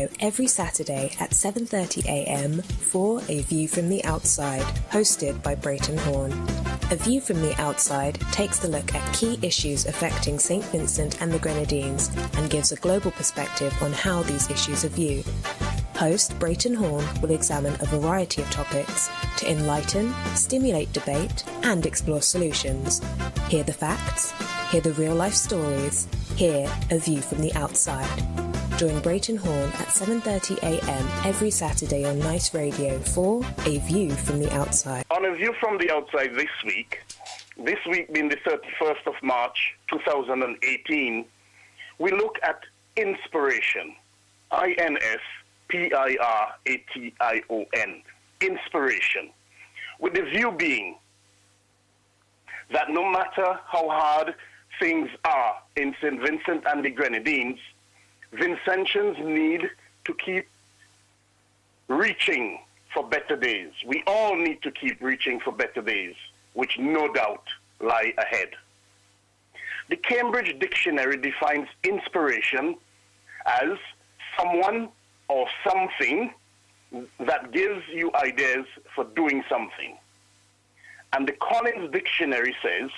Radio every Saturday at 7:30 a.m. for A View from the Outside, hosted by Brereton Horne. A View from the Outside takes a look at key issues affecting St. Vincent and the Grenadines and gives a global perspective on how these issues are viewed. Host Brereton Horne will examine a variety of topics to enlighten, stimulate debate, and explore solutions. Hear the facts, hear the real-life stories, hear A View from the Outside. Join Brereton Horne at 7:30 a.m. every Saturday on NiceRadio for A View from the Outside. On A View from the Outside this week being the 31st of March 2018, we look at inspiration. INSPIRATION. Inspiration. With the view being that no matter how hard things are in St. Vincent and the Grenadines, Vincentians need to keep reaching for better days. We all need to keep reaching for better days, which no doubt lie ahead. The Cambridge Dictionary defines inspiration as someone or something that gives you ideas for doing something. And the Collins Dictionary says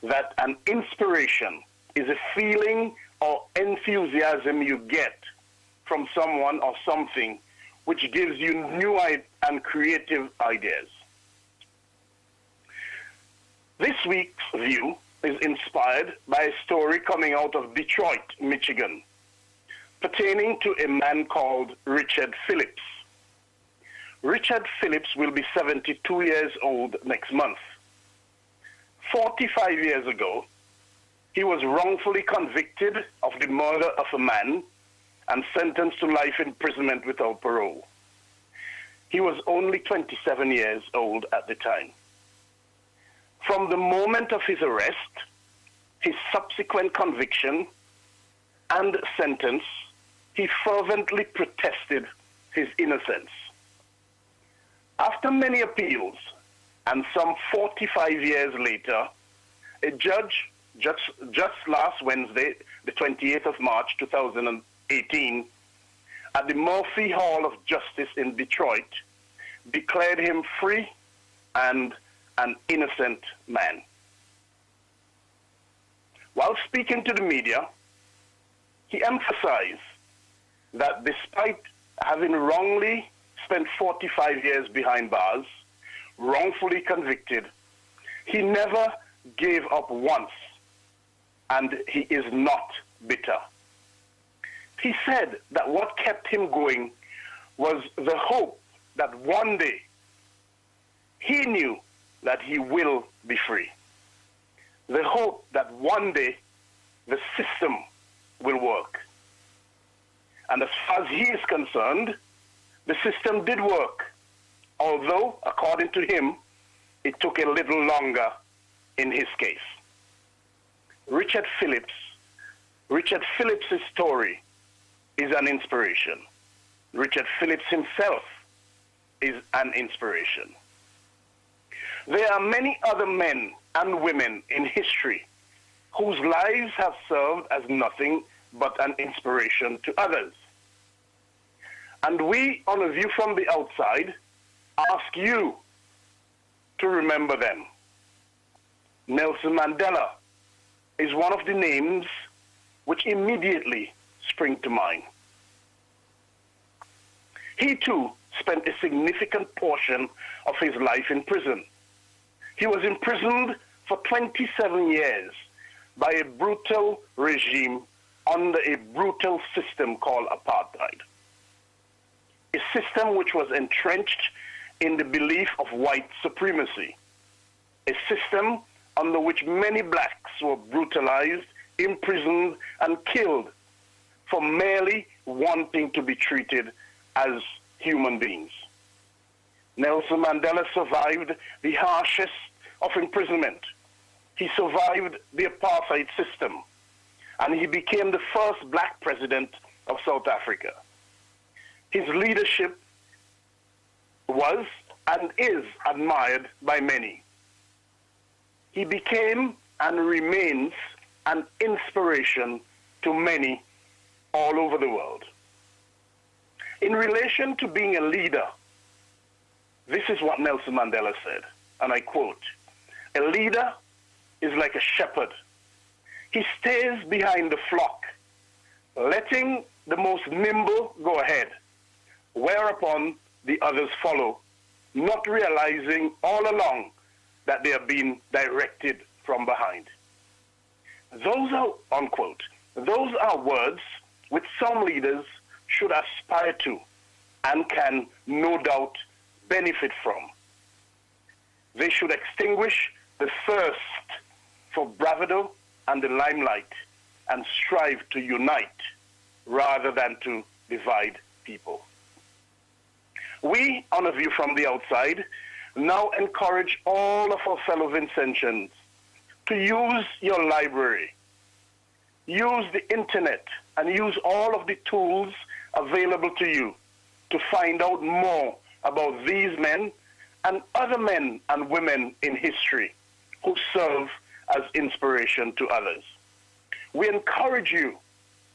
that an inspiration is a feeling or enthusiasm you get from someone or something which gives you new and creative ideas. This week's view is inspired by a story coming out of Detroit, Michigan, pertaining to a man called Richard Phillips. Richard Phillips will be 72 years old next month. 45 years ago, he was wrongfully convicted of the murder of a man and sentenced to life imprisonment without parole. He was only 27 years old at the time. From the moment of his arrest, his subsequent conviction, and sentence, he fervently protested his innocence. After many appeals, and some 45 years later, a judge just last Wednesday, the 28th of March 2018, at the Murphy Hall of Justice in Detroit, declared him free and an innocent man. While speaking to the media, he emphasized that despite having wrongly spent 45 years behind bars, wrongfully convicted, he never gave up once, and he is not bitter. He said that what kept him going was the hope that one day he knew that he will be free. The hope that one day the system will work. And as far as he is concerned, the system did work, although, according to him, it took a little longer in his case. Richard Phillips' story is an inspiration. Richard Phillips himself is an inspiration. There are many other men and women in history whose lives have served as nothing but an inspiration to others. And we, on A View from the Outside, ask you to remember them. Nelson Mandela is one of the names which immediately spring to mind. He too spent a significant portion of his life in prison. He was imprisoned for 27 years by a brutal regime under a brutal system called apartheid. A system which was entrenched in the belief of white supremacy. A system under which many blacks were brutalized, imprisoned, and killed for merely wanting to be treated as human beings. Nelson Mandela survived the harshest of imprisonment. He survived the apartheid system, and he became the first black president of South Africa. His leadership was and is admired by many. He became and remains an inspiration to many all over the world. In relation to being a leader, this is what Nelson Mandela said, and I quote, "A leader is like a shepherd. He stays behind the flock, letting the most nimble go ahead, whereupon the others follow, not realizing all along that they are being directed from behind." Those are, unquote, those are words which some leaders should aspire to and can no doubt benefit from. They should extinguish the thirst for bravado and the limelight and strive to unite rather than to divide people. We, on A View from the Outside, now encourage all of our fellow Vincentians to use your library, use the internet, and use all of the tools available to you to find out more about these men and other men and women in history who serve as inspiration to others. We encourage you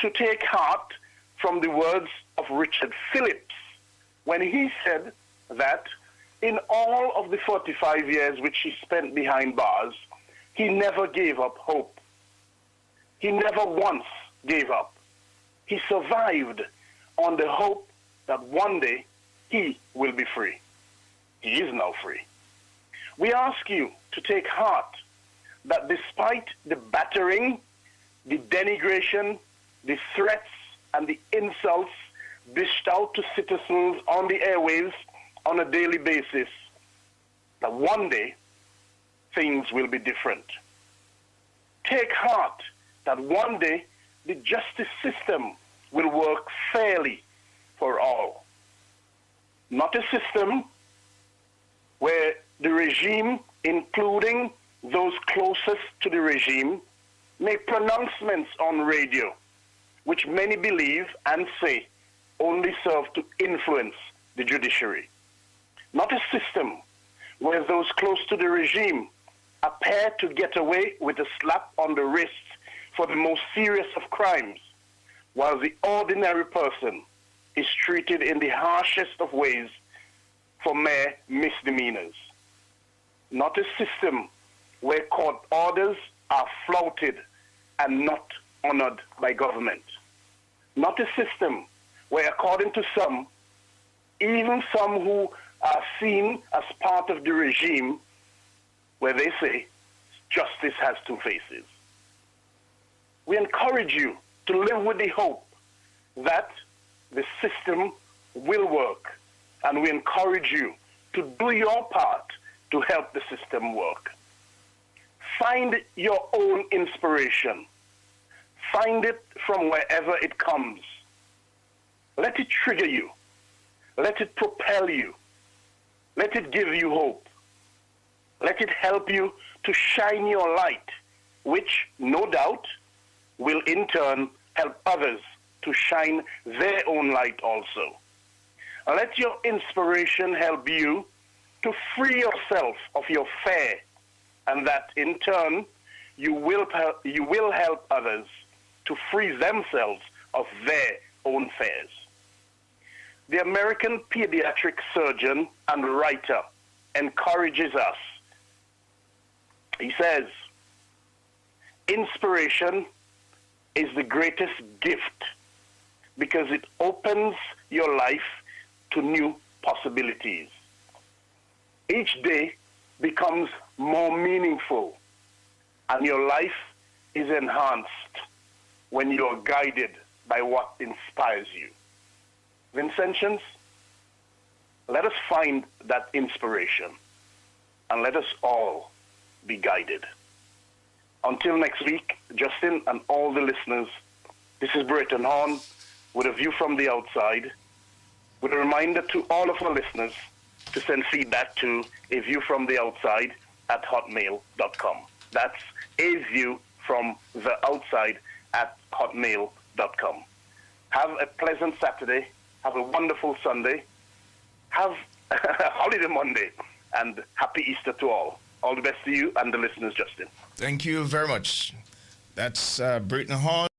to take heart from the words of Richard Phillips when he said that in all of the 45 years which he spent behind bars, he never gave up hope. He never once gave up. He survived on the hope that one day he will be free. He is now free. We ask you to take heart that despite the battering, the denigration, the threats, and the insults dished out to citizens on the airwaves on a daily basis, that one day things will be different. Take heart that one day the justice system will work fairly for all. Not a system where the regime, including those closest to the regime, make pronouncements on radio, which many believe and say only serve to influence the judiciary. Not a system where those close to the regime appear to get away with a slap on the wrist for the most serious of crimes, while the ordinary person is treated in the harshest of ways for mere misdemeanors. Not a system where court orders are flouted and not honored by government. Not a system where, according to some, even some who are seen as part of the regime, where they say justice has two faces. We encourage you to live with the hope that the system will work, and we encourage you to do your part to help the system work. Find your own inspiration. Find it from wherever it comes. Let it trigger you. Let it propel you. Let it give you hope. Let it help you to shine your light, which, no doubt, will in turn help others to shine their own light also. Let your inspiration help you to free yourself of your fear, and that in turn you will help others to free themselves of their own fears. The American pediatric surgeon and writer encourages us. He says, inspiration is the greatest gift because it opens your life to new possibilities. Each day becomes more meaningful, and your life is enhanced when you are guided by what inspires you. Vincentians, let us find that inspiration, and let us all be guided. Until next week, Justin and all the listeners, this is Brereton Horne with A View from the Outside, with a reminder to all of our listeners to send feedback to aviewfromtheoutside@hotmail.com. That's aviewfromtheoutside@hotmail.com. Have a pleasant Saturday. Have a wonderful Sunday. Have a holiday Monday. And happy Easter to all. All the best to you and the listeners, Justin. Thank you very much. That's Brereton Horne.